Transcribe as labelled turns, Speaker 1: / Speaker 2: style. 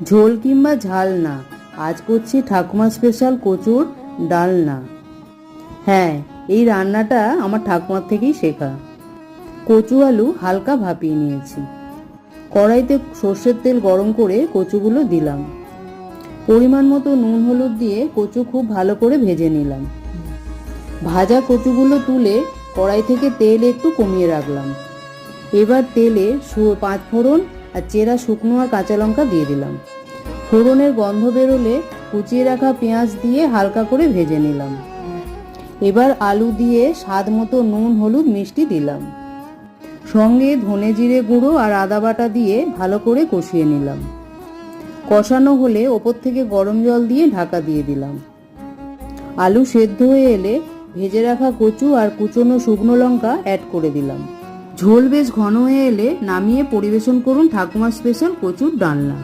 Speaker 1: ঝোল কিংবা ঝাল না, আজ করছি ঠাকুমা স্পেশাল কচুর ডালনা। হ্যাঁ, এই রান্নাটা আমার ঠাকুমার থেকেই শেখা। কচু আলু হালকা ভাপিয়ে নিয়েছি। কড়াইতে সর্ষের তেল গরম করে কচুগুলো দিলাম। পরিমাণ মতো নুন হলুদ দিয়ে কচু খুব ভালো করে ভেজে নিলাম। ভাজা কচুগুলো তুলে কড়াই থেকে তেল একটু কমিয়ে রাখলাম। এবার তেলে 5 ফোড়ন আর চেরা শুকনো আর কাঁচা লঙ্কা দিয়ে দিলাম। ফোড়নের গন্ধ বেরোলে কুচিয়ে রাখা পেঁয়াজ দিয়ে হালকা করে ভেজে নিলাম। এবার আলু দিয়ে স্বাদ মতো নুন হলুদ মিষ্টি দিলাম। সঙ্গে ধনে জিরে গুঁড়ো আর আদা বাটা দিয়ে ভালো করে কষিয়ে নিলাম। কষানো হলে ওপর থেকে গরম জল দিয়ে ঢাকা দিয়ে দিলাম। আলু সেদ্ধ হয়ে এলে ভেজে রাখা কচু আর কুচনো শুকনো লঙ্কা অ্যাড করে দিলাম। ঝোল বেশ ঘন হয়ে এলে নামিয়ে পরিবেশন করুন ঠাকুমা স্পেশাল কচুর ডালনা।